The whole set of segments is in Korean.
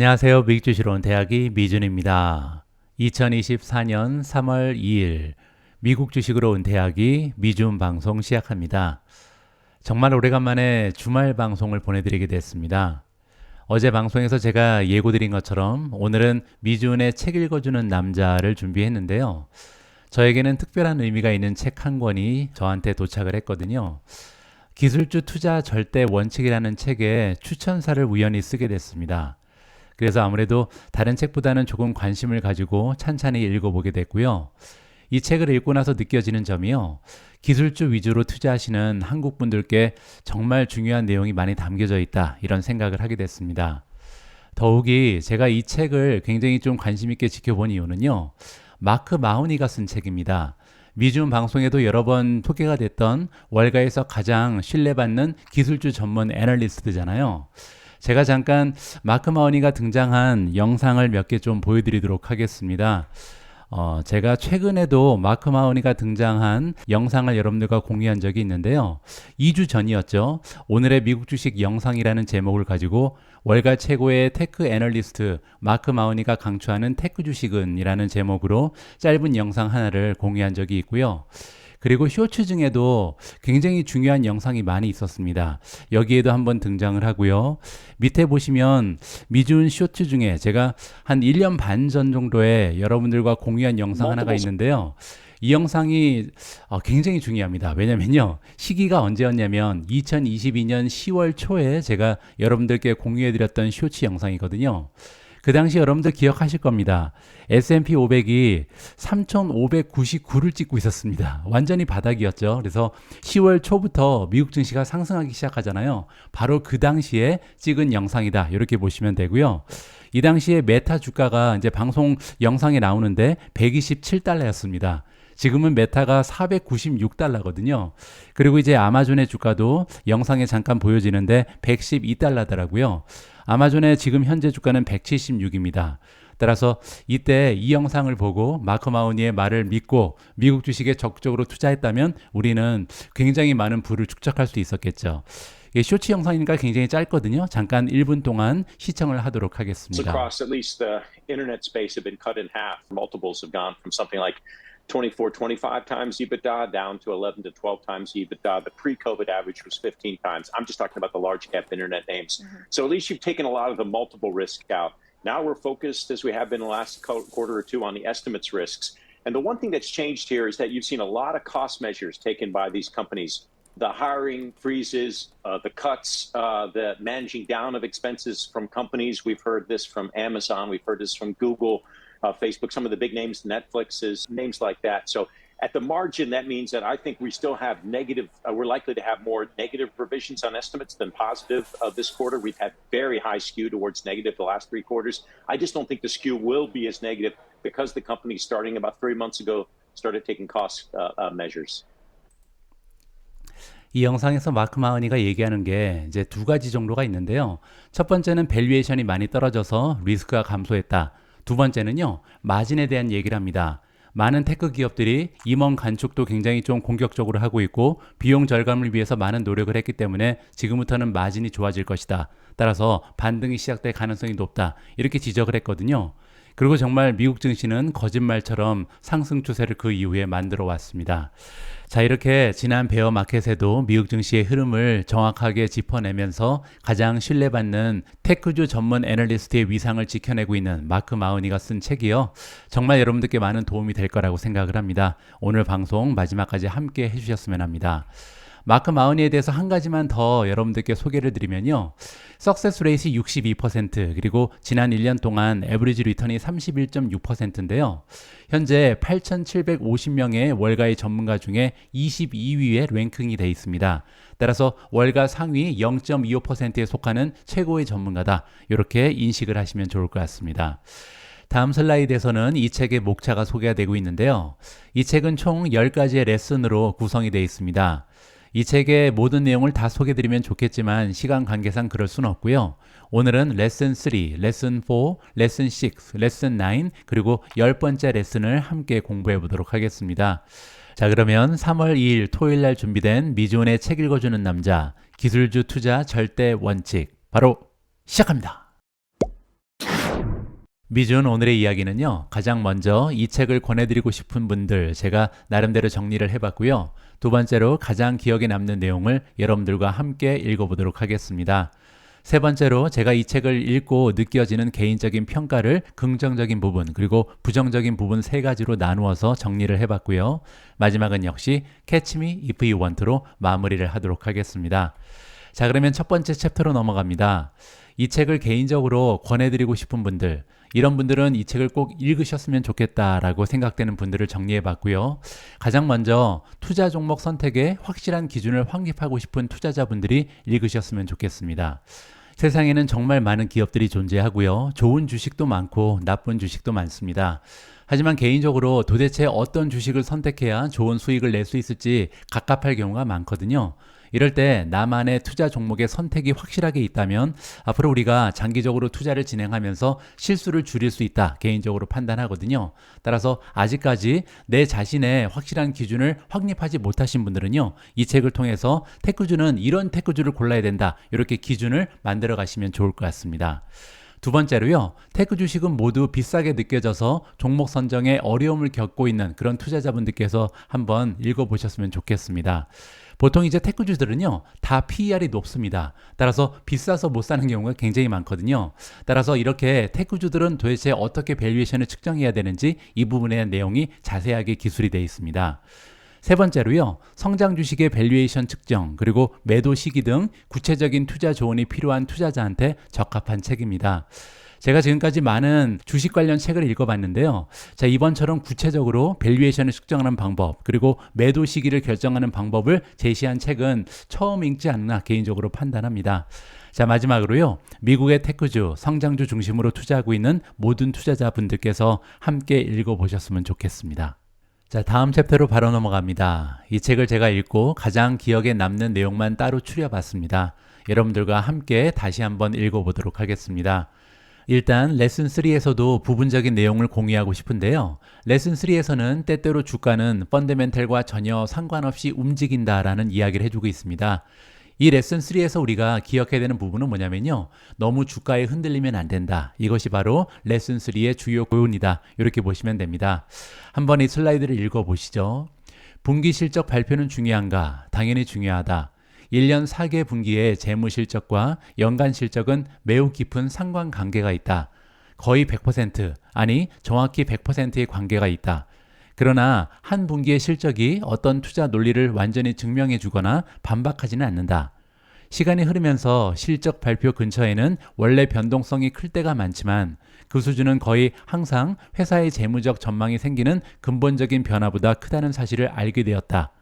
안녕하세요. 미국 주식으로 온 대학이 미준입니다. 2024년 3월 2일 미국 주식으로 온 대학이 미준 방송 시작합니다. 정말 오래간만에 주말 방송을 보내드리게 됐습니다. 어제 방송에서 제가 예고드린 것처럼 오늘은 미준의 책 읽어주는 남자를 준비했는데요. 저에게는 특별한 의미가 있는 책 한 권이 저한테 도착을 했거든요. 기술주 투자 절대 원칙이라는 책의 추천사를 우연히 쓰게 됐습니다. 그래서 아무래도 다른 책보다는 조금 관심을 가지고 찬찬히 읽어보게 됐고요. 이 책을 읽고 나서 느껴지는 점이요. 기술주 위주로 투자하시는 한국 분들께 정말 중요한 내용이 많이 담겨져 있다. 이런 생각을 하게 됐습니다. 더욱이 제가 이 책을 굉장히 좀 관심 있게 지켜본 이유는요. 마크 마호니가 쓴 책입니다. 미준 방송에도 여러 번 소개가 됐던 월가에서 가장 신뢰받는 기술주 전문 애널리스트잖아요. 제가 잠깐 마크 마호니가 등장한 영상을 몇 개 좀 보여드리도록 하겠습니다. 제가 최근에도 마크 마호니가 등장한 영상을 여러분들과 공유한 적이 있는데요. 2주 전이었죠. 오늘의 미국 주식 영상이라는 제목을 가지고 월가 최고의 테크 애널리스트 마크 마호니가 강추하는 테크 주식은 이라는 제목으로 짧은 영상 하나를 공유한 적이 있고요. 그리고 쇼츠 중에도 굉장히 중요한 영상이 많이 있었습니다. 여기에도 한번 등장을 하고요. 밑에 보시면 미준 쇼츠 중에 제가 한 1년 반 전 정도에 여러분들과 공유한 영상 하나가 있는데요. 이 영상이 굉장히 중요합니다. 왜냐면요. 시기가 언제였냐면 2022년 10월 초에 제가 여러분들께 공유해드렸던 쇼츠 영상이거든요. 그 당시 여러분들 기억하실 겁니다. S&P 500이 3,599를 찍고 있었습니다. 완전히 바닥이었죠. 그래서 10월 초부터 미국 증시가 상승하기 시작하잖아요. 바로 그 당시에 찍은 영상이다. 이렇게 보시면 되고요. 이 당시에 메타 주가가 이제 방송 영상에 나오는데 127달러였습니다. 지금은 메타가 496달러거든요. 그리고 이제 아마존의 주가도 영상에 잠깐 보여지는데 112달러더라고요. 아마존의 지금 현재 주가는 176입니다. 따라서 이때 이 영상을 보고 마크 마호니의 말을 믿고 미국 주식에 적극적으로 투자했다면 우리는 굉장히 많은 부를 축적할 수 있었겠죠. 쇼츠 영상이니까 굉장히 짧거든요. 잠깐 1분 동안 시청을 하도록 하겠습니다. Across at least the internet space have been cut in half. Multiples have gone from something like 24, 25 times EBITDA down to 11 to 12 times EBITDA. The pre-COVID average was 15 times. I'm just talking about the large cap internet names. So at least you've taken a lot of the multiple risk out. Now we're focused, as we have been the last quarter or two, on the estimates risks. And the one thing that's changed here is that you've seen a lot of cost measures taken by these companies. The hiring freezes, the cuts, the managing down of expenses from companies. We've heard this from Amazon. We've heard this from Google, Facebook, some of the big names, Netflix, names like that. So at the margin, that means that I think we still have negative, we're likely to have more negative revisions on estimates than positive this quarter. We've had very high skew towards negative the last 3 quarters. I just don't think the skew will be as negative because the company starting about 3 months ago started taking cost measures. 이 영상에서 마크 마호니가 얘기하는 게 이제 2가지 정도가 있는데요. 첫 번째는 밸류에이션이 많이 떨어져서 리스크가 감소했다. 두 번째는요, 마진에 대한 얘기를 합니다. 많은 테크 기업들이 임원 간축도 굉장히 좀 공격적으로 하고 있고 비용 절감을 위해서 많은 노력을 했기 때문에 지금부터는 마진이 좋아질 것이다. 따라서 반등이 시작될 가능성이 높다. 이렇게 지적을 했거든요. 그리고 정말 미국 증시는 거짓말처럼 상승 추세를 그 이후에 만들어 왔습니다. 자, 이렇게 지난 베어 마켓에도 미국 증시의 흐름을 정확하게 짚어내면서 가장 신뢰받는 테크주 전문 애널리스트의 위상을 지켜내고 있는 마크 마호니가 쓴 책이요. 정말 여러분들께 많은 도움이 될 거라고 생각을 합니다. 오늘 방송 마지막까지 함께 해주셨으면 합니다. 마크 마호니에 대해서 한 가지만 더 여러분들께 소개를 드리면요. 석세스 레이트 62% 그리고 지난 1년 동안 에버리지 리턴이 31.6%인데요. 현재 8,750명의 월가의 전문가 중에 22위에 랭킹이 되어 있습니다. 따라서 월가 상위 0.25%에 속하는 최고의 전문가다. 이렇게 인식을 하시면 좋을 것 같습니다. 다음 슬라이드에서는 이 책의 목차가 소개가 되고 있는데요. 이 책은 총 10가지의 레슨으로 구성이 되어 있습니다. 이 책의 모든 내용을 다 소개드리면 좋겠지만 시간 관계상 그럴 수는 없고요. 오늘은 레슨 3, 레슨 4, 레슨 6, 레슨 9 그리고 10번째 레슨을 함께 공부해 보도록 하겠습니다. 자, 그러면 3월 2일 토요일 날 준비된 미존의 책 읽어주는 남자 기술주 투자 절대 원칙 바로 시작합니다. 미준 오늘의 이야기는요. 가장 먼저 이 책을 권해드리고 싶은 분들 제가 나름대로 정리를 해봤고요. 두 번째로 가장 기억에 남는 내용을 여러분들과 함께 읽어보도록 하겠습니다. 세 번째로 제가 이 책을 읽고 느껴지는 개인적인 평가를 긍정적인 부분 그리고 부정적인 부분 세 가지로 나누어서 정리를 해봤고요. 마지막은 역시 Catch Me If You Want로 마무리를 하도록 하겠습니다. 자, 그러면 첫 번째 챕터로 넘어갑니다. 이 책을 개인적으로 권해드리고 싶은 분들, 이런 분들은 이 책을 꼭 읽으셨으면 좋겠다라고 생각되는 분들을 정리해 봤고요. 가장 먼저 투자 종목 선택에 확실한 기준을 확립하고 싶은 투자자분들이 읽으셨으면 좋겠습니다. 세상에는 정말 많은 기업들이 존재하고요. 좋은 주식도 많고 나쁜 주식도 많습니다. 하지만 개인적으로 도대체 어떤 주식을 선택해야 좋은 수익을 낼 수 있을지 갑갑할 경우가 많거든요. 이럴 때 나만의 투자 종목의 선택이 확실하게 있다면 앞으로 우리가 장기적으로 투자를 진행하면서 실수를 줄일 수 있다 개인적으로 판단하거든요. 따라서 아직까지 내 자신의 확실한 기준을 확립하지 못하신 분들은요. 이 책을 통해서 테크주는 이런 테크주를 골라야 된다. 이렇게 기준을 만들어 가시면 좋을 것 같습니다. 두 번째로요. 테크 주식은 모두 비싸게 느껴져서 종목 선정에 어려움을 겪고 있는 그런 투자자분들께서 한번 읽어보셨으면 좋겠습니다. 보통 이제 테크주들은요 다 PER이 높습니다. 따라서 비싸서 못 사는 경우가 굉장히 많거든요. 따라서 이렇게 테크주들은 도대체 어떻게 밸류에이션을 측정해야 되는지 이 부분에 대한 내용이 자세하게 기술이 되어 있습니다. 세 번째로요, 성장 주식의 밸류에이션 측정, 그리고 매도 시기 등 구체적인 투자 조언이 필요한 투자자한테 적합한 책입니다. 제가 지금까지 많은 주식 관련 책을 읽어봤는데요. 자, 이번처럼 구체적으로 밸류에이션을 측정하는 방법, 그리고 매도 시기를 결정하는 방법을 제시한 책은 처음 읽지 않나 개인적으로 판단합니다. 자, 마지막으로요. 미국의 테크주, 성장주 중심으로 투자하고 있는 모든 투자자분들께서 함께 읽어보셨으면 좋겠습니다. 자, 다음 챕터로 바로 넘어갑니다. 이 책을 제가 읽고 가장 기억에 남는 내용만 따로 추려봤습니다. 여러분들과 함께 다시 한번 읽어보도록 하겠습니다. 일단 레슨 3에서도 부분적인 내용을 공유하고 싶은데요. 레슨 3에서는 때때로 주가는 펀더멘털과 전혀 상관없이 움직인다라는 이야기를 해주고 있습니다. 이 레슨 3에서 우리가 기억해야 되는 부분은 뭐냐면요. 너무 주가에 흔들리면 안 된다. 이것이 바로 레슨 3의 주요 교훈이다. 이렇게 보시면 됩니다. 한번 이 슬라이드를 읽어보시죠. 분기 실적 발표는 중요한가? 당연히 중요하다. 1년 4개 분기의 재무 실적과 연간 실적은 매우 깊은 상관관계가 있다. 거의 100%, 아니 정확히 100%의 관계가 있다. 그러나 한 분기의 실적이 어떤 투자 논리를 완전히 증명해 주거나 반박하지는 않는다. 시간이 흐르면서 실적 발표 근처에는 원래 변동성이 클 때가 많지만 그 수준은 거의 항상 회사의 재무적 전망이 생기는 근본적인 변화보다 크다는 사실을 알게 되었다.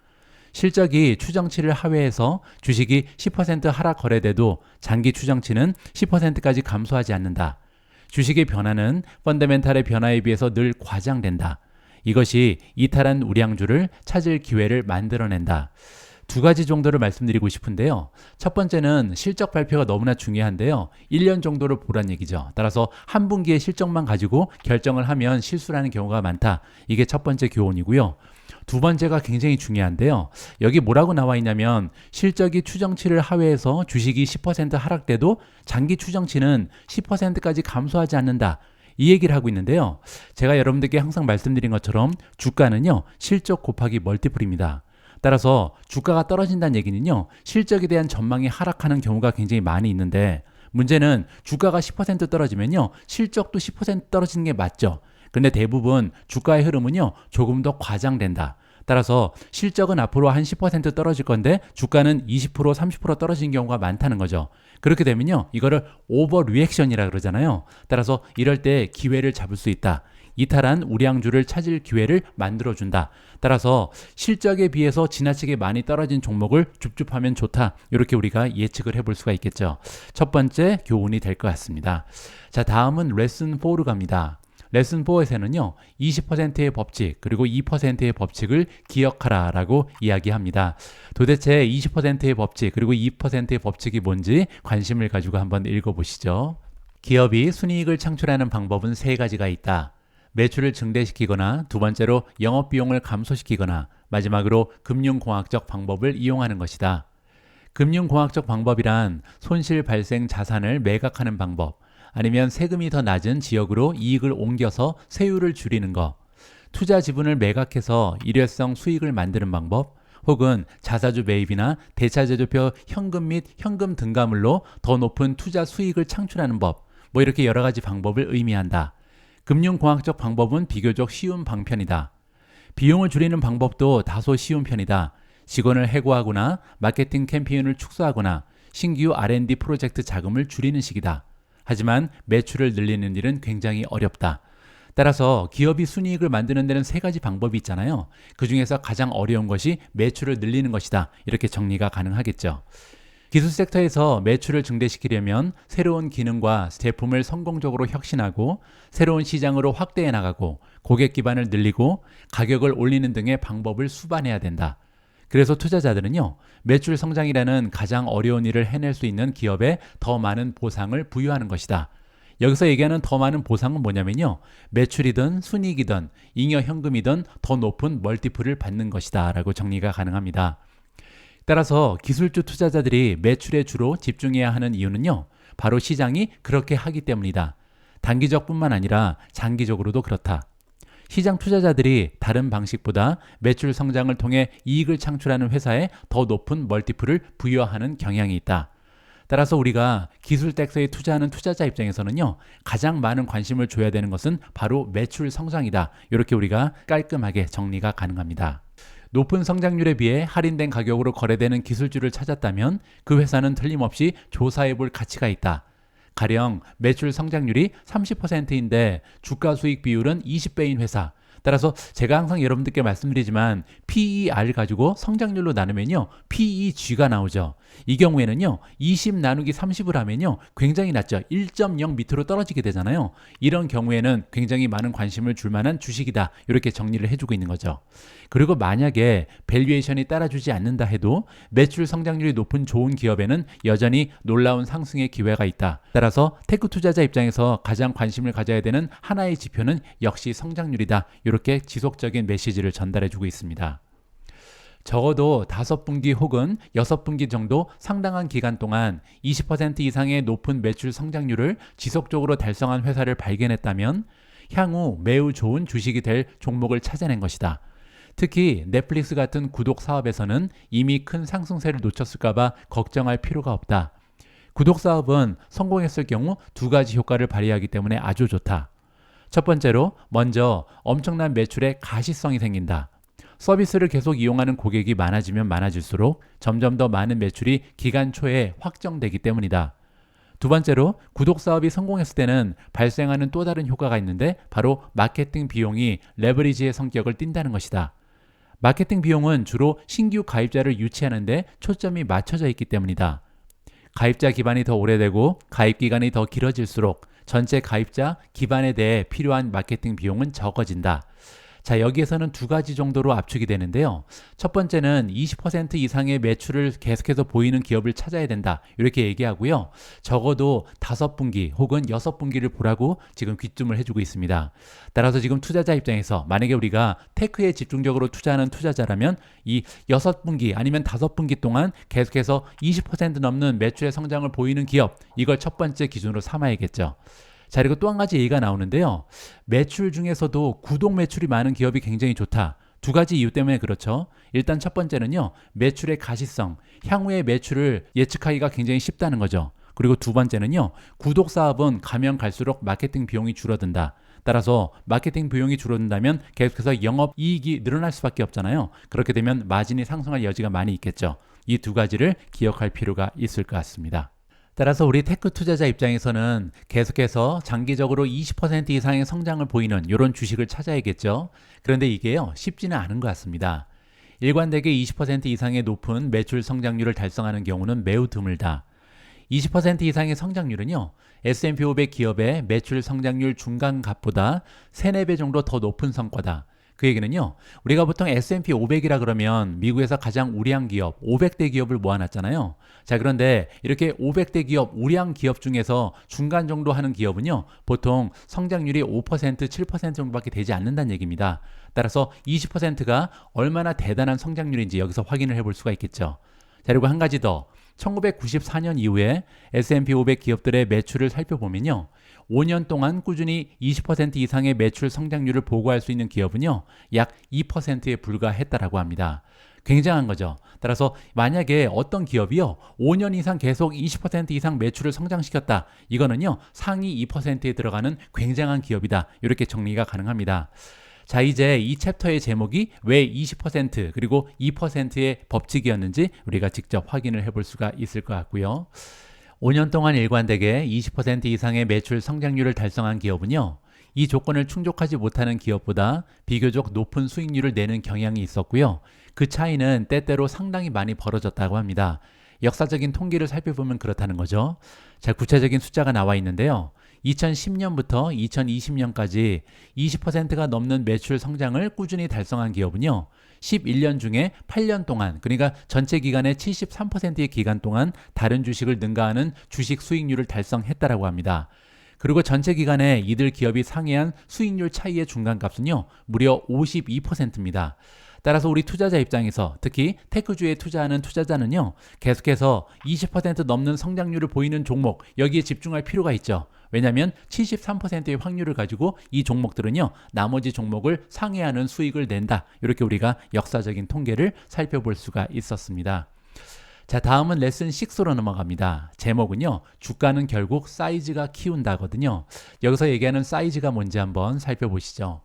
실적이 추정치를 하회해서 주식이 10% 하락 거래돼도 장기 추정치는 10%까지 감소하지 않는다. 주식의 변화는 펀더멘탈의 변화에 비해서 늘 과장된다. 이것이 이탈한 우량주를 찾을 기회를 만들어낸다. 두 가지 정도를 말씀드리고 싶은데요. 첫 번째는 실적 발표가 너무나 중요한데요. 1년 정도를 보란 얘기죠. 따라서 한 분기의 실적만 가지고 결정을 하면 실수라는 경우가 많다. 이게 첫 번째 교훈이고요. 두 번째가 굉장히 중요한데요. 여기 뭐라고 나와 있냐면 실적이 추정치를 하회해서 주식이 10% 하락돼도 장기 추정치는 10%까지 감소하지 않는다. 이 얘기를 하고 있는데요. 제가 여러분들께 항상 말씀드린 것처럼 주가는요. 실적 곱하기 멀티플입니다. 따라서 주가가 떨어진다는 얘기는요. 실적에 대한 전망이 하락하는 경우가 굉장히 많이 있는데 문제는 주가가 10% 떨어지면요. 실적도 10% 떨어지는 게 맞죠. 근데 대부분 주가의 흐름은요. 조금 더 과장된다. 따라서 실적은 앞으로 한 10% 떨어질 건데 주가는 20% 30% 떨어진 경우가 많다는 거죠. 그렇게 되면요. 이거를 오버 리액션이라 그러잖아요. 따라서 이럴 때 기회를 잡을 수 있다. 이탈한 우량주를 찾을 기회를 만들어준다. 따라서 실적에 비해서 지나치게 많이 떨어진 종목을 줍줍하면 좋다. 이렇게 우리가 예측을 해볼 수가 있겠죠. 첫 번째 교훈이 될 것 같습니다. 자, 다음은 레슨 4로 갑니다. 레슨 4에서는요. 20%의 법칙 그리고 2%의 법칙을 기억하라 라고 이야기합니다. 도대체 20%의 법칙 그리고 2%의 법칙이 뭔지 관심을 가지고 한번 읽어보시죠. 기업이 순이익을 창출하는 방법은 세 가지가 있다. 매출을 증대시키거나 두 번째로 영업비용을 감소시키거나 마지막으로 금융공학적 방법을 이용하는 것이다. 금융공학적 방법이란 손실 발생 자산을 매각하는 방법, 아니면 세금이 더 낮은 지역으로 이익을 옮겨서 세율을 줄이는 거, 투자 지분을 매각해서 일회성 수익을 만드는 방법, 혹은 자사주 매입이나 대차제조표 현금 및 현금 등가물로 더 높은 투자 수익을 창출하는 법, 뭐 이렇게 여러 가지 방법을 의미한다. 금융공학적 방법은 비교적 쉬운 방편이다. 비용을 줄이는 방법도 다소 쉬운 편이다. 직원을 해고하거나 마케팅 캠페인을 축소하거나 신규 R&D 프로젝트 자금을 줄이는 식이다. 하지만 매출을 늘리는 일은 굉장히 어렵다. 따라서 기업이 순이익을 만드는 데는 세 가지 방법이 있잖아요. 그 중에서 가장 어려운 것이 매출을 늘리는 것이다. 이렇게 정리가 가능하겠죠. 기술 섹터에서 매출을 증대시키려면 새로운 기능과 제품을 성공적으로 혁신하고 새로운 시장으로 확대해 나가고 고객 기반을 늘리고 가격을 올리는 등의 방법을 수반해야 된다. 그래서 투자자들은요, 매출 성장이라는 가장 어려운 일을 해낼 수 있는 기업에 더 많은 보상을 부여하는 것이다. 여기서 얘기하는 더 많은 보상은 뭐냐면요, 매출이든 순이익이든 잉여 현금이든 더 높은 멀티플을 받는 것이다 라고 정리가 가능합니다. 따라서 기술주 투자자들이 매출에 주로 집중해야 하는 이유는요, 바로 시장이 그렇게 하기 때문이다. 단기적뿐만 아니라 장기적으로도 그렇다. 시장 투자자들이 다른 방식보다 매출 성장을 통해 이익을 창출하는 회사에 더 높은 멀티플을 부여하는 경향이 있다. 따라서 우리가 기술 섹터에 투자하는 투자자 입장에서는요, 가장 많은 관심을 줘야 되는 것은 바로 매출 성장이다. 이렇게 우리가 깔끔하게 정리가 가능합니다. 높은 성장률에 비해 할인된 가격으로 거래되는 기술주를 찾았다면 그 회사는 틀림없이 조사해 볼 가치가 있다. 가령 매출 성장률이 30%인데 주가 수익 비율은 20배인 회사. 따라서 제가 항상 여러분들께 말씀드리지만 PER 가지고 성장률로 나누면요, PEG가 나오죠. 이 경우에는요, 20 나누기 30을 하면요, 굉장히 낮죠. 1.0 밑으로 떨어지게 되잖아요. 이런 경우에는 굉장히 많은 관심을 줄 만한 주식이다. 이렇게 정리를 해주고 있는 거죠. 그리고 만약에 밸류에이션이 따라주지 않는다 해도 매출 성장률이 높은 좋은 기업에는 여전히 놀라운 상승의 기회가 있다. 따라서 테크 투자자 입장에서 가장 관심을 가져야 되는 하나의 지표는 역시 성장률이다. 이렇게 지속적인 메시지를 전달해주고 있습니다. 적어도 5분기 혹은 6분기 정도 상당한 기간 동안 20% 이상의 높은 매출 성장률을 지속적으로 달성한 회사를 발견했다면 향후 매우 좋은 주식이 될 종목을 찾아낸 것이다. 특히 넷플릭스 같은 구독 사업에서는 이미 큰 상승세를 놓쳤을까봐 걱정할 필요가 없다. 구독 사업은 성공했을 경우 두 가지 효과를 발휘하기 때문에 아주 좋다. 첫 번째로 먼저 엄청난 매출에 가시성이 생긴다. 서비스를 계속 이용하는 고객이 많아지면 많아질수록 점점 더 많은 매출이 기간 초에 확정되기 때문이다. 두 번째로 구독 사업이 성공했을 때는 발생하는 또 다른 효과가 있는데 바로 마케팅 비용이 레버리지의 성격을 띈다는 것이다. 마케팅 비용은 주로 신규 가입자를 유치하는 데 초점이 맞춰져 있기 때문이다. 가입자 기반이 더 오래되고 가입 기간이 더 길어질수록 전체 가입자 기반에 대해 필요한 마케팅 비용은 적어진다. 자, 여기에서는 두 가지 정도로 압축이 되는데요. 첫 번째는 20% 이상의 매출을 계속해서 보이는 기업을 찾아야 된다. 이렇게 얘기하고요. 적어도 5분기 혹은 6분기를 보라고 지금 귀뜸을 해주고 있습니다. 따라서 지금 투자자 입장에서 만약에 우리가 테크에 집중적으로 투자하는 투자자라면 이 6분기 아니면 5분기 동안 계속해서 20% 넘는 매출의 성장을 보이는 기업, 이걸 첫 번째 기준으로 삼아야겠죠. 자, 그리고 또 한 가지 얘기가 나오는데요. 매출 중에서도 구독 매출이 많은 기업이 굉장히 좋다. 두 가지 이유 때문에 그렇죠. 일단 첫 번째는요, 매출의 가시성, 향후의 매출을 예측하기가 굉장히 쉽다는 거죠. 그리고 두 번째는요, 구독 사업은 가면 갈수록 마케팅 비용이 줄어든다. 따라서 마케팅 비용이 줄어든다면 계속해서 영업 이익이 늘어날 수밖에 없잖아요. 그렇게 되면 마진이 상승할 여지가 많이 있겠죠. 이 두 가지를 기억할 필요가 있을 것 같습니다. 따라서 우리 테크 투자자 입장에서는 계속해서 장기적으로 20% 이상의 성장을 보이는 이런 주식을 찾아야겠죠. 그런데 이게요, 쉽지는 않은 것 같습니다. 일관되게 20% 이상의 높은 매출 성장률을 달성하는 경우는 매우 드물다. 20% 이상의 성장률은요, S&P 500 기업의 매출 성장률 중간값보다 3, 4배 정도 더 높은 성과다. 그 얘기는요, 우리가 보통 S&P 500이라 그러면 미국에서 가장 우량 기업 500대 기업을 모아놨잖아요. 자, 그런데 이렇게 500대 기업, 우량 기업 중에서 중간 정도 하는 기업은요, 보통 성장률이 5%, 7% 정도밖에 되지 않는다는 얘기입니다. 따라서 20%가 얼마나 대단한 성장률인지 여기서 확인을 해볼 수가 있겠죠. 자, 그리고 한 가지 더, 1994년 이후에 S&P 500 기업들의 매출을 살펴보면요. 5년 동안 꾸준히 20% 이상의 매출 성장률을 보고할 수 있는 기업은요. 약 2%에 불과했다라고 합니다. 굉장한 거죠. 따라서 만약에 어떤 기업이요 5년 이상 계속 20% 이상 매출을 성장시켰다. 이거는요 상위 2%에 들어가는 굉장한 기업이다. 이렇게 정리가 가능합니다. 자, 이제 이 챕터의 제목이 왜 20% 그리고 2%의 법칙이었는지 우리가 직접 확인을 해볼 수가 있을 것 같고요. 5년 동안 일관되게 20% 이상의 매출 성장률을 달성한 기업은요. 이 조건을 충족하지 못하는 기업보다 비교적 높은 수익률을 내는 경향이 있었고요. 그 차이는 때때로 상당히 많이 벌어졌다고 합니다. 역사적인 통계를 살펴보면 그렇다는 거죠. 자, 구체적인 숫자가 나와 있는데요. 2010년부터 2020년까지 20%가 넘는 매출 성장을 꾸준히 달성한 기업은요. 11년 중에 8년 동안, 그러니까 전체 기간의 73%의 기간 동안 다른 주식을 능가하는 주식 수익률을 달성했다라고 합니다. 그리고 전체 기간에 이들 기업이 상회한 수익률 차이의 중간값은요. 무려 52%입니다. 따라서 우리 투자자 입장에서 특히 테크주에 투자하는 투자자는요. 계속해서 20% 넘는 성장률을 보이는 종목 여기에 집중할 필요가 있죠. 왜냐하면 73%의 확률을 가지고 이 종목들은요. 나머지 종목을 상회하는 수익을 낸다. 이렇게 우리가 역사적인 통계를 살펴볼 수가 있었습니다. 자, 다음은 레슨 6로 넘어갑니다. 제목은요. 주가는 결국 사이즈가 키운다거든요. 여기서 얘기하는 사이즈가 뭔지 한번 살펴보시죠.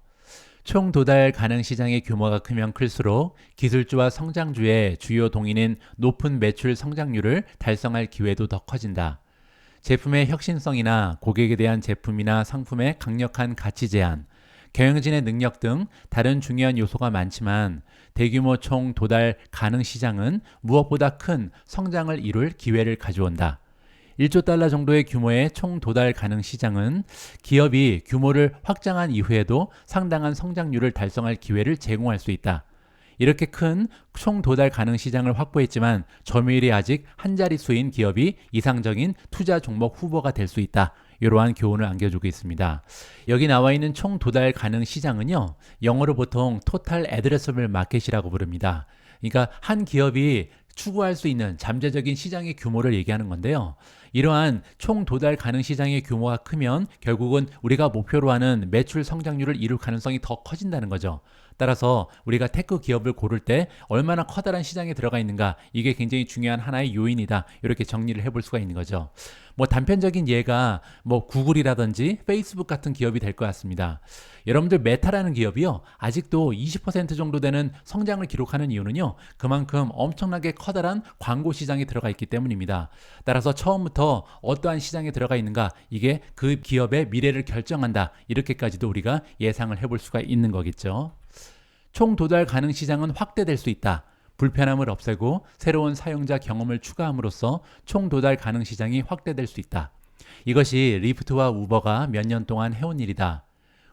총 도달 가능 시장의 규모가 크면 클수록 기술주와 성장주의 주요 동인인 높은 매출 성장률을 달성할 기회도 더 커진다. 제품의 혁신성이나 고객에 대한 제품이나 상품의 강력한 가치 제한, 경영진의 능력 등 다른 중요한 요소가 많지만 대규모 총 도달 가능 시장은 무엇보다 큰 성장을 이룰 기회를 가져온다. 1조 달러 정도의 규모의 총 도달 가능 시장은 기업이 규모를 확장한 이후에도 상당한 성장률을 달성할 기회를 제공할 수 있다. 이렇게 큰 총 도달 가능 시장을 확보했지만 점유율이 아직 한 자릿수인 기업이 이상적인 투자 종목 후보가 될 수 있다. 이러한 교훈을 안겨주고 있습니다. 여기 나와 있는 총 도달 가능 시장은요. 영어로 보통 Total Addressable Market이라고 부릅니다. 그러니까 한 기업이 추구할 수 있는 잠재적인 시장의 규모를 얘기하는 건데요. 이러한 총 도달 가능 시장의 규모가 크면 결국은 우리가 목표로 하는 매출 성장률을 이룰 가능성이 더 커진다는 거죠. 따라서 우리가 테크 기업을 고를 때 얼마나 커다란 시장에 들어가 있는가 이게 굉장히 중요한 하나의 요인이다. 이렇게 정리를 해볼 수가 있는 거죠. 뭐 단편적인 예가 뭐 구글이라든지 페이스북 같은 기업이 될 것 같습니다. 여러분들 메타라는 기업이요. 아직도 20% 정도 되는 성장을 기록하는 이유는요. 그만큼 엄청나게 커다란 광고 시장에 들어가 있기 때문입니다. 따라서 처음부터 어떠한 시장에 들어가 있는가 이게 그 기업의 미래를 결정한다. 이렇게까지도 우리가 예상을 해볼 수가 있는 거겠죠. 총 도달 가능 시장은 확대될 수 있다. 불편함을 없애고 새로운 사용자 경험을 추가함으로써 총 도달 가능 시장이 확대될 수 있다. 이것이 리프트와 우버가 몇 년 동안 해온 일이다.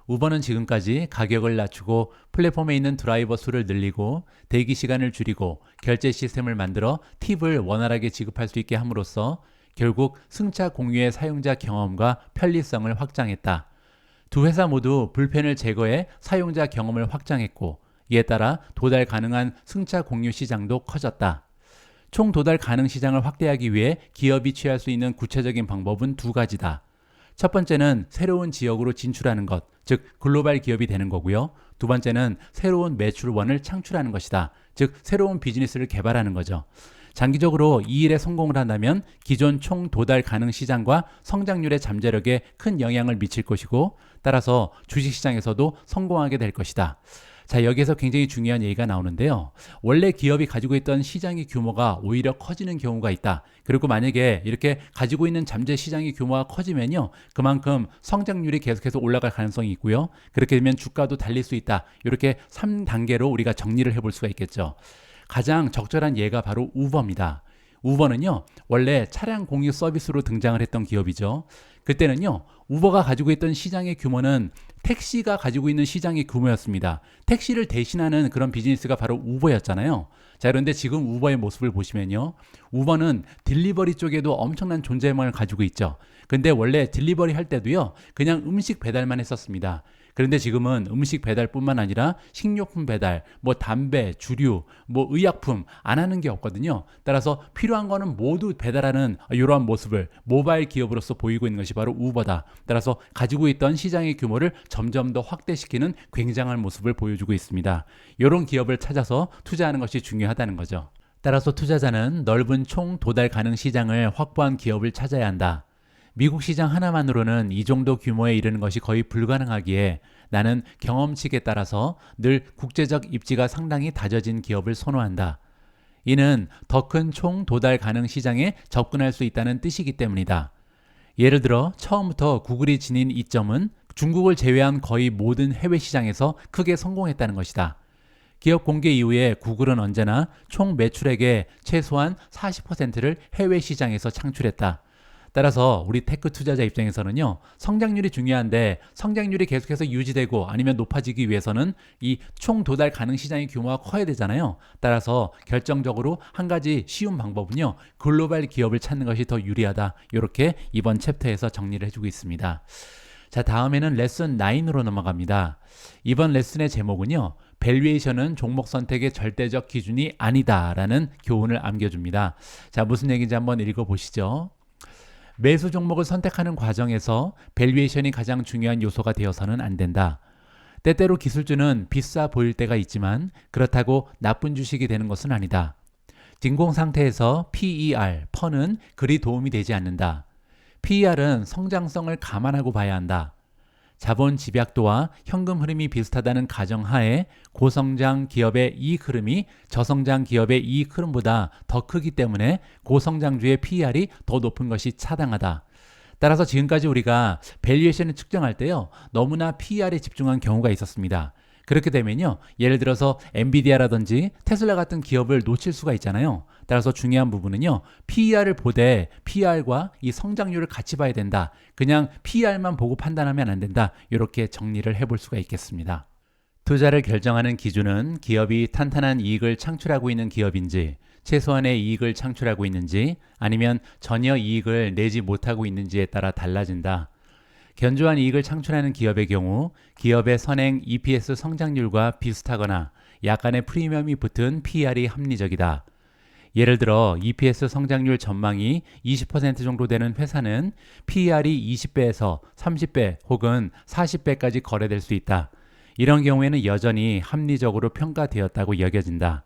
우버는 지금까지 가격을 낮추고 플랫폼에 있는 드라이버 수를 늘리고 대기 시간을 줄이고 결제 시스템을 만들어 팁을 원활하게 지급할 수 있게 함으로써 결국 승차 공유의 사용자 경험과 편리성을 확장했다. 두 회사 모두 불편을 제거해 사용자 경험을 확장했고 이에 따라 도달 가능한 승차 공유 시장도 커졌다. 총 도달 가능 시장을 확대하기 위해 기업이 취할 수 있는 구체적인 방법은 두 가지다. 첫 번째는 새로운 지역으로 진출하는 것, 즉 글로벌 기업이 되는 거고요. 두 번째는 새로운 매출원을 창출하는 것이다. 즉 새로운 비즈니스를 개발하는 거죠. 장기적으로 이 일에 성공을 한다면 기존 총 도달 가능 시장과 성장률의 잠재력에 큰 영향을 미칠 것이고 따라서 주식시장에서도 성공하게 될 것이다. 자, 여기에서 굉장히 중요한 얘기가 나오는데요. 원래 기업이 가지고 있던 시장의 규모가 오히려 커지는 경우가 있다. 그리고 만약에 이렇게 가지고 있는 잠재 시장의 규모가 커지면요. 그만큼 성장률이 계속해서 올라갈 가능성이 있고요. 그렇게 되면 주가도 달릴 수 있다. 이렇게 3단계로 우리가 정리를 해볼 수가 있겠죠. 가장 적절한 예가 바로 우버입니다. 우버는요. 원래 차량 공유 서비스로 등장을 했던 기업이죠. 그때는요. 우버가 가지고 있던 시장의 규모는 택시가 가지고 있는 시장의 규모였습니다. 택시를 대신하는 그런 비즈니스가 바로 우버였잖아요. 자, 그런데 지금 우버의 모습을 보시면요. 우버는 딜리버리 쪽에도 엄청난 존재감을 가지고 있죠. 근데 원래 딜리버리 할 때도요. 그냥 음식 배달만 했었습니다. 그런데 지금은 음식 배달뿐만 아니라 식료품 배달, 뭐 담배, 주류, 뭐 의약품 안 하는 게 없거든요. 따라서 필요한 거는 모두 배달하는 이러한 모습을 모바일 기업으로서 보이고 있는 것이 바로 우버다. 따라서 가지고 있던 시장의 규모를 점점 더 확대시키는 굉장한 모습을 보여주고 있습니다. 이런 기업을 찾아서 투자하는 것이 중요하다는 거죠. 따라서 투자자는 넓은 총 도달 가능 시장을 확보한 기업을 찾아야 한다. 미국 시장 하나만으로는 이 정도 규모에 이르는 것이 거의 불가능하기에 나는 경험칙에 따라서 늘 국제적 입지가 상당히 다져진 기업을 선호한다. 이는 더 큰 총 도달 가능 시장에 접근할 수 있다는 뜻이기 때문이다. 예를 들어 처음부터 구글이 지닌 이점은 중국을 제외한 거의 모든 해외 시장에서 크게 성공했다는 것이다. 기업 공개 이후에 구글은 언제나 총 매출액의 최소한 40%를 해외 시장에서 창출했다. 따라서 우리 테크 투자자 입장에서는요, 성장률이 중요한데 성장률이 계속해서 유지되고 아니면 높아지기 위해서는 이 총 도달 가능 시장의 규모가 커야 되잖아요. 따라서 결정적으로 한 가지 쉬운 방법은요, 글로벌 기업을 찾는 것이 더 유리하다. 이렇게 이번 챕터에서 정리를 해주고 있습니다. 자, 다음에는 레슨 9으로 넘어갑니다. 이번 레슨의 제목은요, 밸류에이션은 종목 선택의 절대적 기준이 아니다 라는 교훈을 안겨줍니다. 자, 무슨 얘기인지 한번 읽어보시죠. 매수 종목을 선택하는 과정에서 밸류에이션이 가장 중요한 요소가 되어서는 안 된다. 때때로 기술주는 비싸 보일 때가 있지만 그렇다고 나쁜 주식이 되는 것은 아니다. 진공 상태에서 PER, 퍼는 그리 도움이 되지 않는다. PER은 성장성을 감안하고 봐야 한다. 자본 집약도와 현금 흐름이 비슷하다는 가정하에 고성장 기업의 이익 흐름이 저성장 기업의 이익 흐름보다 더 크기 때문에 고성장주의 PER이 더 높은 것이 타당하다. 따라서 지금까지 우리가 밸류에이션을 측정할 때요, 너무나 PER에 집중한 경우가 있었습니다. 그렇게 되면요, 예를 들어서 엔비디아라든지 테슬라 같은 기업을 놓칠 수가 있잖아요. 따라서 중요한 부분은요, PER을 보되 PER과 이 성장률을 같이 봐야 된다. 그냥 PER만 보고 판단하면 안 된다. 이렇게 정리를 해볼 수가 있겠습니다. 투자를 결정하는 기준은 기업이 탄탄한 이익을 창출하고 있는 기업인지, 최소한의 이익을 창출하고 있는지, 아니면 전혀 이익을 내지 못하고 있는지에 따라 달라진다. 견조한 이익을 창출하는 기업의 경우 기업의 선행 EPS 성장률과 비슷하거나 약간의 프리미엄이 붙은 PER이 합리적이다. 예를 들어 EPS 성장률 전망이 20% 정도 되는 회사는 PER이 20배에서 30배 혹은 40배까지 거래될 수 있다. 이런 경우에는 여전히 합리적으로 평가되었다고 여겨진다.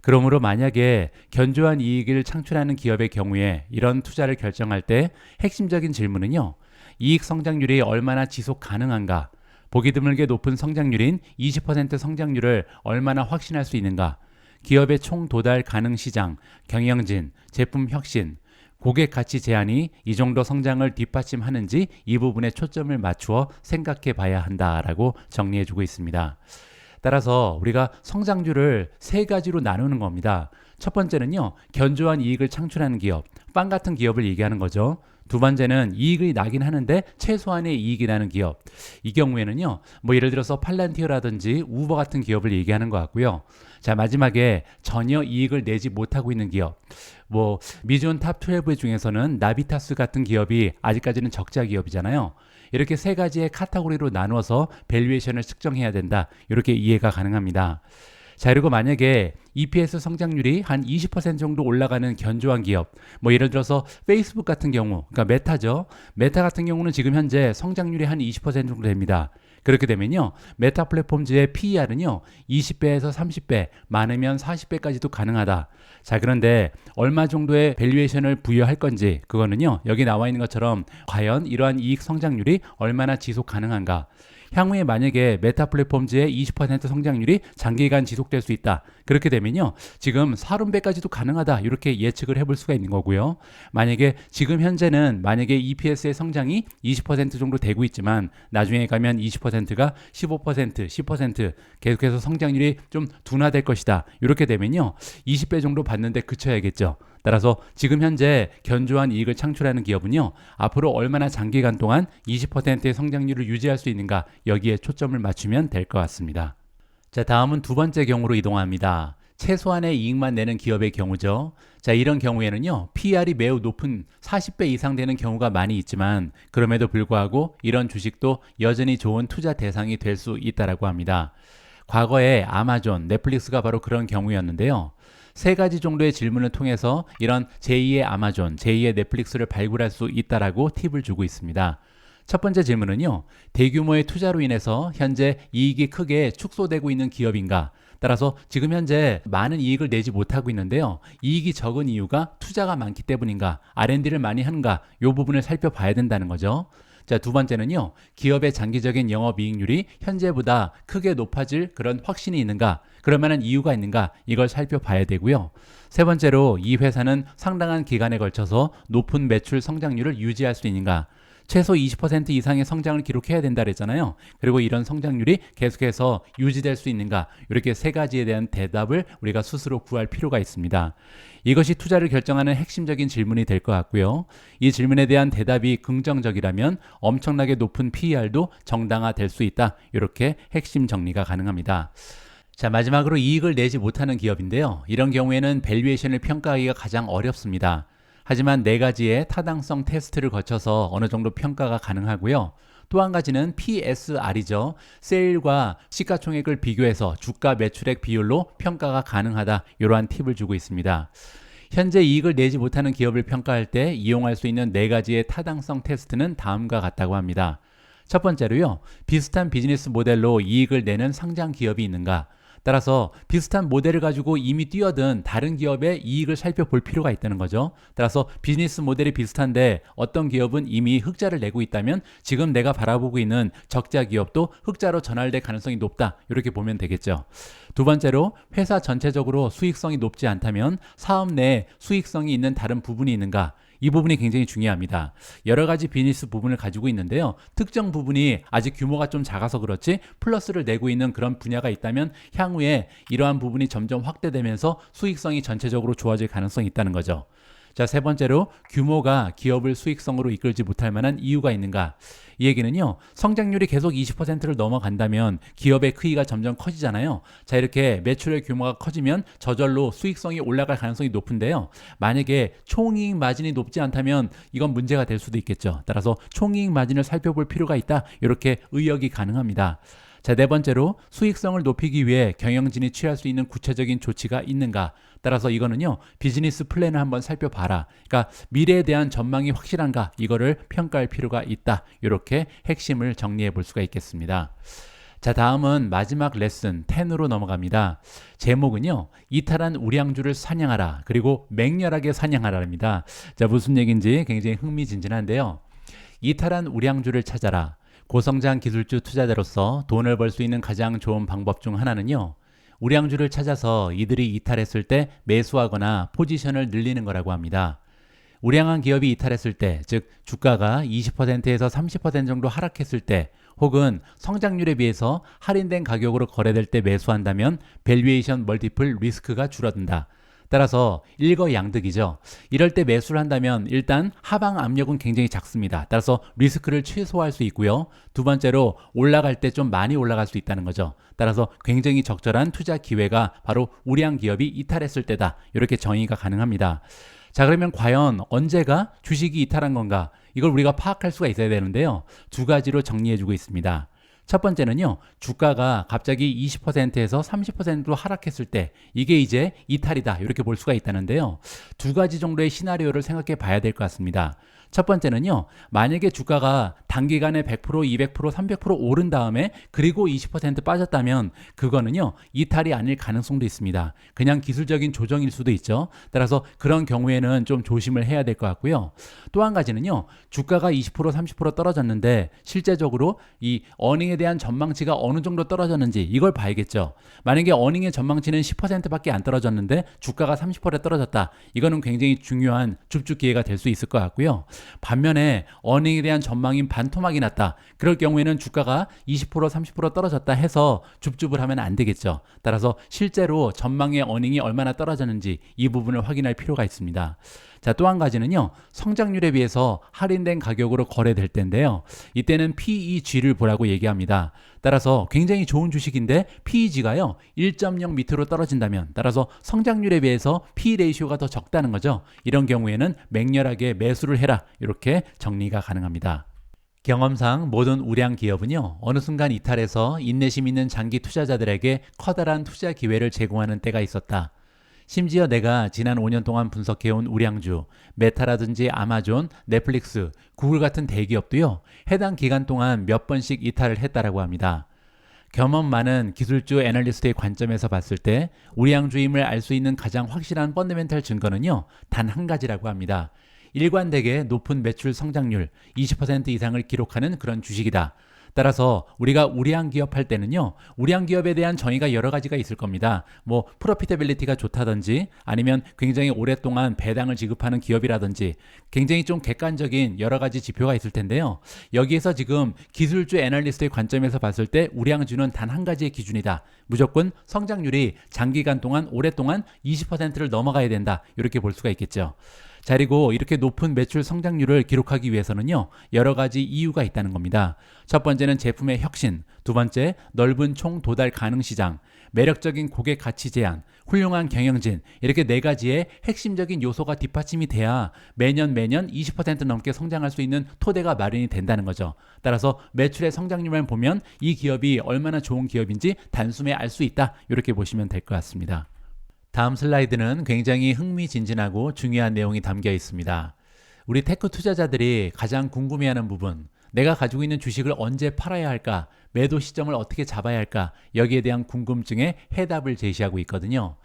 그러므로 만약에 견조한 이익을 창출하는 기업의 경우에 이런 투자를 결정할 때 핵심적인 질문은요, 이익 성장률이 얼마나 지속 가능한가, 보기 드물게 높은 성장률인 20% 성장률을 얼마나 확신할 수 있는가, 기업의 총 도달 가능 시장, 경영진, 제품 혁신, 고객 가치 제한이 이 정도 성장을 뒷받침하는지 이 부분에 초점을 맞추어 생각해 봐야 한다라고 정리해주고 있습니다. 따라서 우리가 성장률을 세 가지로 나누는 겁니다. 첫 번째는요, 견조한 이익을 창출하는 기업, 빵 같은 기업을 얘기하는 거죠. 두 번째는 이익이 나긴 하는데 최소한의 이익이 나는 기업. 이 경우에는요, 뭐 예를 들어서 팔란티어라든지 우버 같은 기업을 얘기하는 것 같고요. 자, 마지막에 전혀 이익을 내지 못하고 있는 기업. 뭐 미존 탑 12 중에서는 나비타스 같은 기업이 아직까지는 적자 기업이잖아요. 이렇게 세 가지의 카테고리로 나누어서 밸류에이션을 측정해야 된다. 이렇게 이해가 가능합니다. 자, 그리고 만약에 EPS 성장률이 한 20% 정도 올라가는 견조한 기업, 뭐 예를 들어서 페이스북 같은 경우, 그러니까 메타죠. 메타 같은 경우는 지금 현재 성장률이 한 20% 정도 됩니다. 그렇게 되면요, 메타 플랫폼즈의 PER은요 20배에서 30배, 많으면 40배까지도 가능하다. 자, 그런데 얼마 정도의 밸류에이션을 부여할 건지, 그거는요 여기 나와 있는 것처럼 과연 이러한 이익 성장률이 얼마나 지속 가능한가, 향후에 만약에 메타 플랫폼즈의 20% 성장률이 장기간 지속될 수 있다. 그렇게 되면요, 지금 40배까지도 가능하다. 이렇게 예측을 해볼 수가 있는 거고요. 만약에 지금 현재는 만약에 EPS의 성장이 20% 정도 되고 있지만 나중에 가면 20%가 15%, 10% 계속해서 성장률이 좀 둔화될 것이다. 이렇게 되면요, 20배 정도 받는데 그쳐야겠죠. 따라서 지금 현재 견조한 이익을 창출하는 기업은요, 앞으로 얼마나 장기간 동안 20%의 성장률을 유지할 수 있는가, 여기에 초점을 맞추면 될 것 같습니다. 자, 다음은 두 번째 경우로 이동합니다. 최소한의 이익만 내는 기업의 경우죠. 자, 이런 경우에는요, PER이 매우 높은 40배 이상 되는 경우가 많이 있지만 그럼에도 불구하고 이런 주식도 여전히 좋은 투자 대상이 될 수 있다라고 합니다. 과거에 아마존, 넷플릭스가 바로 그런 경우였는데요. 세 가지 정도의 질문을 통해서 이런 제2의 아마존, 제2의 넷플릭스를 발굴할 수 있다라고 팁을 주고 있습니다. 첫 번째 질문은요, 대규모의 투자로 인해서 현재 이익이 크게 축소되고 있는 기업인가? 따라서 지금 현재 많은 이익을 내지 못하고 있는데요. 이익이 적은 이유가 투자가 많기 때문인가? R&D를 많이 하는가? 이 부분을 살펴봐야 된다는 거죠. 자, 두 번째는요, 기업의 장기적인 영업이익률이 현재보다 크게 높아질 그런 확신이 있는가? 그럴 만한 이유가 있는가? 이걸 살펴봐야 되고요. 세 번째로 이 회사는 상당한 기간에 걸쳐서 높은 매출 성장률을 유지할 수 있는가? 최소 20% 이상의 성장을 기록해야 된다 그랬잖아요. 그리고 이런 성장률이 계속해서 유지될 수 있는가? 이렇게 세 가지에 대한 대답을 우리가 스스로 구할 필요가 있습니다. 이것이 투자를 결정하는 핵심적인 질문이 될 것 같고요. 이 질문에 대한 대답이 긍정적이라면 엄청나게 높은 PER도 정당화될 수 있다. 이렇게 핵심 정리가 가능합니다. 자, 마지막으로 이익을 내지 못하는 기업인데요. 이런 경우에는 밸류에이션을 평가하기가 가장 어렵습니다. 하지만 네 가지의 타당성 테스트를 거쳐서 어느 정도 평가가 가능하고요. 또 한 가지는 PSR이죠. 세일과 시가총액을 비교해서 주가 매출액 비율로 평가가 가능하다. 이러한 팁을 주고 있습니다. 현재 이익을 내지 못하는 기업을 평가할 때 이용할 수 있는 네 가지의 타당성 테스트는 다음과 같다고 합니다. 첫 번째로요, 비슷한 비즈니스 모델로 이익을 내는 상장 기업이 있는가? 따라서 비슷한 모델을 가지고 이미 뛰어든 다른 기업의 이익을 살펴볼 필요가 있다는 거죠. 따라서 비즈니스 모델이 비슷한데 어떤 기업은 이미 흑자를 내고 있다면 지금 내가 바라보고 있는 적자 기업도 흑자로 전환될 가능성이 높다. 이렇게 보면 되겠죠. 두 번째로 회사 전체적으로 수익성이 높지 않다면 사업 내에 수익성이 있는 다른 부분이 있는가? 이 부분이 굉장히 중요합니다. 여러 가지 비즈니스 부분을 가지고 있는데요. 특정 부분이 아직 규모가 좀 작아서 그렇지 플러스를 내고 있는 그런 분야가 있다면 향후에 이러한 부분이 점점 확대되면서 수익성이 전체적으로 좋아질 가능성이 있다는 거죠. 자, 세 번째로 규모가 기업을 수익성으로 이끌지 못할 만한 이유가 있는가? 이 얘기는요, 성장률이 계속 20%를 넘어간다면 기업의 크기가 점점 커지잖아요. 자, 이렇게 매출의 규모가 커지면 저절로 수익성이 올라갈 가능성이 높은데요. 만약에 총이익 마진이 높지 않다면 이건 문제가 될 수도 있겠죠. 따라서 총이익 마진을 살펴볼 필요가 있다. 이렇게 의역이 가능합니다. 자, 네 번째로 수익성을 높이기 위해 경영진이 취할 수 있는 구체적인 조치가 있는가? 따라서 이거는요, 비즈니스 플랜을 한번 살펴봐라. 그러니까 미래에 대한 전망이 확실한가? 이거를 평가할 필요가 있다. 이렇게 핵심을 정리해 볼 수가 있겠습니다. 자, 다음은 마지막 레슨 10으로 넘어갑니다. 제목은요, 이탈한 우량주를 사냥하라. 그리고 맹렬하게 사냥하라입니다. 자, 무슨 얘기인지 굉장히 흥미진진한데요. 이탈한 우량주를 찾아라. 고성장 기술주 투자자로서 돈을 벌 수 있는 가장 좋은 방법 중 하나는요, 우량주를 찾아서 이들이 이탈했을 때 매수하거나 포지션을 늘리는 거라고 합니다. 우량한 기업이 이탈했을 때, 즉 주가가 20%에서 30% 정도 하락했을 때, 혹은 성장률에 비해서 할인된 가격으로 거래될 때 매수한다면 밸류에이션 멀티플 리스크가 줄어든다. 따라서 일거양득이죠. 이럴 때 매수를 한다면 일단 하방 압력은 굉장히 작습니다. 따라서 리스크를 최소화할 수 있고요. 두 번째로 올라갈 때 좀 많이 올라갈 수 있다는 거죠. 따라서 굉장히 적절한 투자 기회가 바로 우량 기업이 이탈했을 때다. 이렇게 정의가 가능합니다. 자, 그러면 과연 언제가 주식이 이탈한 건가? 이걸 우리가 파악할 수가 있어야 되는데요. 두 가지로 정리해주고 있습니다. 첫 번째는요, 주가가 갑자기 20%에서 30%로 하락했을 때 이게 이제 이탈이다, 이렇게 볼 수가 있다는데요. 두 가지 정도의 시나리오를 생각해 봐야 될 것 같습니다. 첫 번째는요, 만약에 주가가 단기간에 100%, 200%, 300% 오른 다음에 그리고 20% 빠졌다면 그거는요, 이탈이 아닐 가능성도 있습니다. 그냥 기술적인 조정일 수도 있죠. 따라서 그런 경우에는 좀 조심을 해야 될 것 같고요. 또 한 가지는요, 주가가 20%, 30% 떨어졌는데 실제적으로 이 어닝에 대한 전망치가 어느 정도 떨어졌는지 이걸 봐야겠죠. 만약에 어닝의 전망치는 10%밖에 안 떨어졌는데 주가가 30% 떨어졌다. 이거는 굉장히 중요한 줍줍 기회가 될 수 있을 것 같고요. 반면에 어닝에 대한 전망이 반토막이 났다. 그럴 경우에는 주가가 20%, 30% 떨어졌다 해서 줍줍을 하면 안 되겠죠. 따라서 실제로 전망의 어닝이 얼마나 떨어졌는지 이 부분을 확인할 필요가 있습니다. 자, 또 한 가지는요. 성장률에 비해서 할인된 가격으로 거래될 때인데요. 이때는 PEG를 보라고 얘기합니다. 따라서 굉장히 좋은 주식인데 PEG가요. 1.0 밑으로 떨어진다면 따라서 성장률에 비해서 P 레이쇼가 더 적다는 거죠. 이런 경우에는 맹렬하게 매수를 해라. 이렇게 정리가 가능합니다. 경험상 모든 우량 기업은요, 어느 순간 이탈해서 인내심 있는 장기 투자자들에게 커다란 투자 기회를 제공하는 때가 있었다. 심지어 내가 지난 5년 동안 분석해온 우량주, 메타라든지 아마존, 넷플릭스, 구글 같은 대기업도요, 해당 기간 동안 몇 번씩 이탈을 했다라고 합니다. 경험 많은 기술주 애널리스트의 관점에서 봤을 때 우량주임을 알 수 있는 가장 확실한 펀더멘탈 증거는요, 단 한 가지라고 합니다. 일관되게 높은 매출 성장률 20% 이상을 기록하는 그런 주식이다. 따라서 우리가 우량 기업 할 때는요, 우량 기업에 대한 정의가 여러 가지가 있을 겁니다. 뭐 프로피터빌리티가 좋다든지 아니면 굉장히 오랫동안 배당을 지급하는 기업이라든지 굉장히 좀 객관적인 여러 가지 지표가 있을 텐데요. 여기에서 지금 기술주 애널리스트의 관점에서 봤을 때 우량주는 단 한 가지의 기준이다. 무조건 성장률이 장기간 동안 오랫동안 20%를 넘어가야 된다. 이렇게 볼 수가 있겠죠. 자, 그리고 이렇게 높은 매출 성장률을 기록하기 위해서는요, 여러 가지 이유가 있다는 겁니다. 첫 번째는 제품의 혁신, 두 번째 넓은 총 도달 가능 시장, 매력적인 고객 가치 제한, 훌륭한 경영진, 이렇게 네 가지의 핵심적인 요소가 뒷받침이 돼야 매년 20% 넘게 성장할 수 있는 토대가 마련이 된다는 거죠. 따라서 매출의 성장률만 보면 이 기업이 얼마나 좋은 기업인지 단숨에 알 수 있다. 이렇게 보시면 될 것 같습니다. 다음 슬라이드는 굉장히 흥미진진하고 중요한 내용이 담겨 있습니다. 우리 테크 투자자들이 가장 궁금해하는 부분, 내가 가지고 있는 주식을 언제 팔아야 할까, 매도 시점을 어떻게 잡아야 할까, 여기에 대한 궁금증에 해답을 제시하고 있거든요.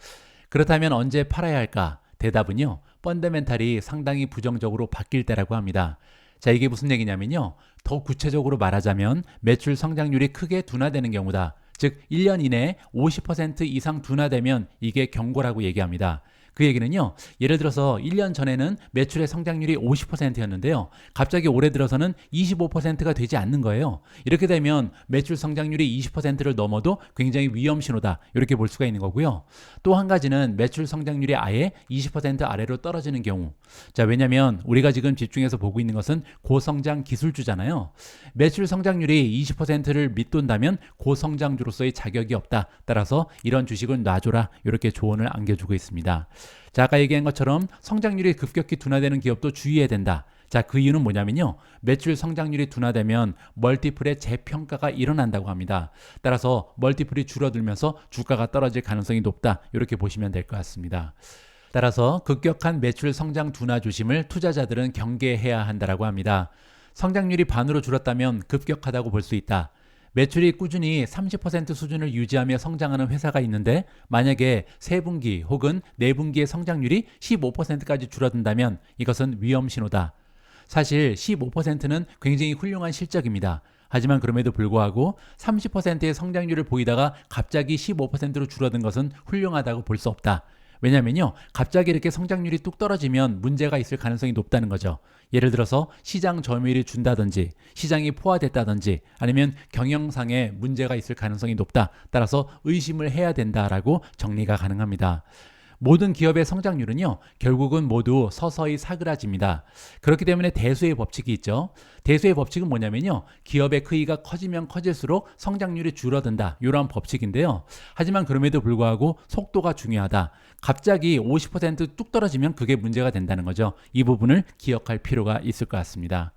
그렇다면 언제 팔아야 할까? 대답은요, 펀더멘탈이 상당히 부정적으로 바뀔 때라고 합니다. 자, 이게 무슨 얘기냐면요, 더 구체적으로 말하자면 매출 성장률이 크게 둔화되는 경우다. 즉 1년 이내에 50% 이상 둔화되면 이게 경고라고 얘기합니다. 그 얘기는요, 예를 들어서 1년 전에는 매출의 성장률이 50%였는데요. 갑자기 올해 들어서는 25%가 되지 않는 거예요. 이렇게 되면 매출 성장률이 20%를 넘어도 굉장히 위험 신호다. 이렇게 볼 수가 있는 거고요. 또 한 가지는 매출 성장률이 아예 20% 아래로 떨어지는 경우. 자, 왜냐면 우리가 지금 집중해서 보고 있는 것은 고성장 기술주잖아요. 매출 성장률이 20%를 밑돈다면 고성장주로서의 자격이 없다. 따라서 이런 주식은 놔줘라. 이렇게 조언을 안겨주고 있습니다. 자, 아까 얘기한 것처럼 성장률이 급격히 둔화되는 기업도 주의해야 된다. 자, 그 이유는 뭐냐면요, 매출 성장률이 둔화되면 멀티플의 재평가가 일어난다고 합니다. 따라서 멀티플이 줄어들면서 주가가 떨어질 가능성이 높다. 이렇게 보시면 될 것 같습니다. 따라서 급격한 매출 성장 둔화 조심을 투자자들은 경계해야 한다고 합니다. 성장률이 반으로 줄었다면 급격하다고 볼 수 있다. 매출이 꾸준히 30% 수준을 유지하며 성장하는 회사가 있는데 만약에 3분기 혹은 4분기의 성장률이 15%까지 줄어든다면 이것은 위험 신호다. 사실 15%는 굉장히 훌륭한 실적입니다. 하지만 그럼에도 불구하고 30%의 성장률을 보이다가 갑자기 15%로 줄어든 것은 훌륭하다고 볼 수 없다. 왜냐면요, 갑자기 이렇게 성장률이 뚝 떨어지면 문제가 있을 가능성이 높다는 거죠. 예를 들어서 시장 점유율이 준다든지 시장이 포화됐다든지 아니면 경영상에 문제가 있을 가능성이 높다. 따라서 의심을 해야 된다라고 정리가 가능합니다. 모든 기업의 성장률은요, 결국은 모두 서서히 사그라집니다. 그렇기 때문에 대수의 법칙이 있죠. 대수의 법칙은 뭐냐면요, 기업의 크기가 커지면 커질수록 성장률이 줄어든다. 이러한 법칙인데요. 하지만 그럼에도 불구하고 속도가 중요하다. 갑자기 50% 뚝 떨어지면 그게 문제가 된다는 거죠. 이 부분을 기억할 필요가 있을 것 같습니다.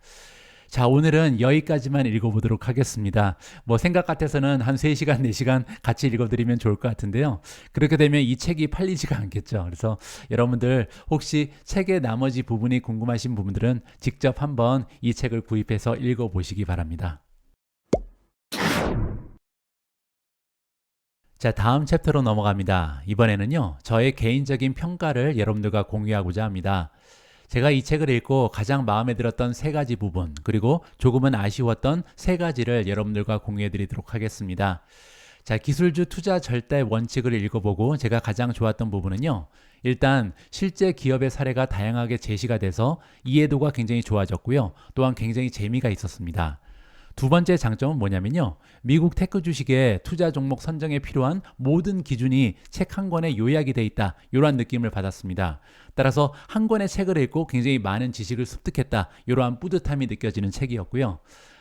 자, 오늘은 여기까지만 읽어보도록 하겠습니다. 뭐 생각 같아서는 한 3시간, 4시간 같이 읽어드리면 좋을 것 같은데요. 그렇게 되면 이 책이 팔리지가 않겠죠. 그래서 여러분들 혹시 책의 나머지 부분이 궁금하신 부분들은 직접 한번 이 책을 구입해서 읽어보시기 바랍니다. 자, 다음 챕터로 넘어갑니다. 이번에는요, 저의 개인적인 평가를 여러분들과 공유하고자 합니다. 제가 이 책을 읽고 가장 마음에 들었던 3가지 부분, 그리고 조금은 아쉬웠던 3가지를 여러분들과 공유해 드리도록 하겠습니다. 자, 기술주 투자 절대 원칙을 읽어보고 제가 가장 좋았던 부분은요, 일단 실제 기업의 사례가 다양하게 제시가 돼서 이해도가 굉장히 좋아졌고요. 또한 굉장히 재미가 있었습니다. 두 번째 장점은 뭐냐면요. 미국 테크 주식의 투자 종목 선정에 필요한 모든 기준이 책 한 권에 요약이 돼 있다. 이러한 느낌을 받았습니다. 따라서 한 권의 책을 읽고 굉장히 많은 지식을 습득했다. 이러한 뿌듯함이 느껴지는 책이었고요.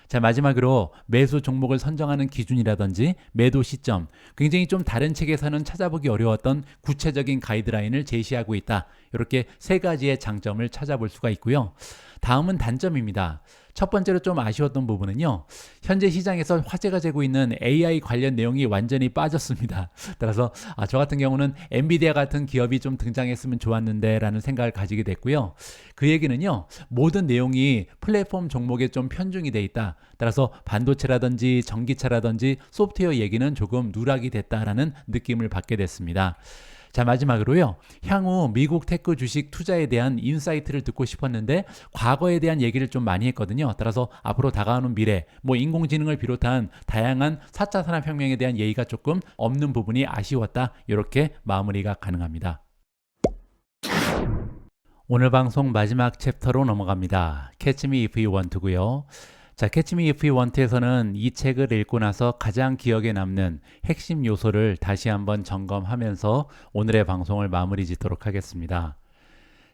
자, 마지막으로 매수 종목을 선정하는 기준이라든지 매도 시점, 굉장히 좀 다른 책에서는 찾아보기 어려웠던 구체적인 가이드라인을 제시하고 있다. 이렇게 세 가지의 장점을 찾아볼 수가 있고요. 다음은 단점입니다. 첫 번째로 좀 아쉬웠던 부분은요. 현재 시장에서 화제가 되고 있는 AI 관련 내용이 완전히 빠졌습니다. 따라서 저 같은 경우는 엔비디아 같은 기업이 좀 등장했으면 좋았는데 라는 생각을 가지게 됐고요. 그 얘기는요. 모든 내용이 플랫폼 종목에 좀 편중이 돼 있다. 따라서 반도체라든지 전기차라든지 소프트웨어 얘기는 조금 누락이 됐다라는 느낌을 받게 됐습니다. 자, 마지막으로요. 향후 미국 테크 주식 투자에 대한 인사이트를 듣고 싶었는데 과거에 대한 얘기를 좀 많이 했거든요. 따라서 앞으로 다가오는 미래, 인공지능을 비롯한 다양한 4차 산업혁명에 대한 얘기가 조금 없는 부분이 아쉬웠다. 이렇게 마무리가 가능합니다. 오늘 방송 마지막 챕터로 넘어갑니다. Catch Me If You Want To고요. 자, Catch Me If You Want에서는 이 책을 읽고 나서 가장 기억에 남는 핵심 요소를 다시 한번 점검하면서 오늘의 방송을 마무리 짓도록 하겠습니다.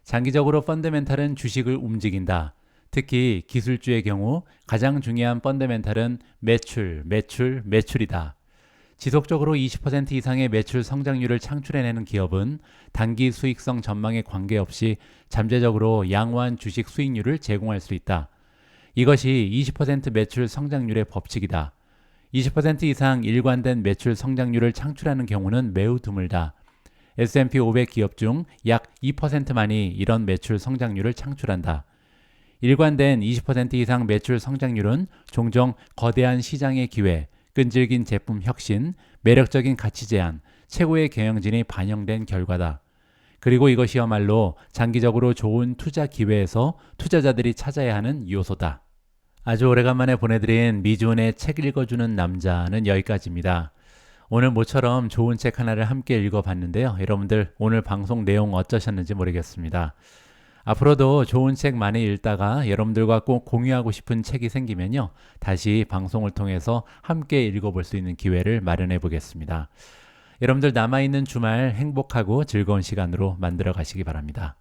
장기적으로 펀더멘탈은 주식을 움직인다. 특히 기술주의 경우 가장 중요한 펀더멘탈은 매출이다. 지속적으로 20% 이상의 매출 성장률을 창출해내는 기업은 단기 수익성 전망에 관계없이 잠재적으로 양호한 주식 수익률을 제공할 수 있다. 이것이 20% 매출 성장률의 법칙이다. 20% 이상 일관된 매출 성장률을 창출하는 경우는 매우 드물다. S&P 500 기업 중 약 2%만이 이런 매출 성장률을 창출한다. 일관된 20% 이상 매출 성장률은 종종 거대한 시장의 기회, 끈질긴 제품 혁신, 매력적인 가치 제한, 최고의 경영진이 반영된 결과다. 그리고 이것이야말로 장기적으로 좋은 투자 기회에서 투자자들이 찾아야 하는 요소다. 아주 오래간만에 보내드린 미주은의 책 읽어주는 남자는 여기까지입니다. 오늘 모처럼 좋은 책 하나를 함께 읽어봤는데요. 여러분들 오늘 방송 내용 어떠셨는지 모르겠습니다. 앞으로도 좋은 책 많이 읽다가 여러분들과 꼭 공유하고 싶은 책이 생기면요. 다시 방송을 통해서 함께 읽어볼 수 있는 기회를 마련해 보겠습니다. 여러분들 남아있는 주말 행복하고 즐거운 시간으로 만들어 가시기 바랍니다.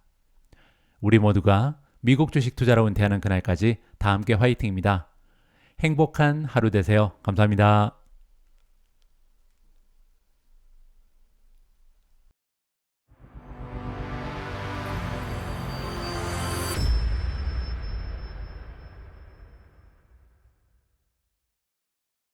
우리 모두가 미국 주식 투자로 은퇴하는 그날까지 다 함께 화이팅입니다. 행복한 하루 되세요. 감사합니다.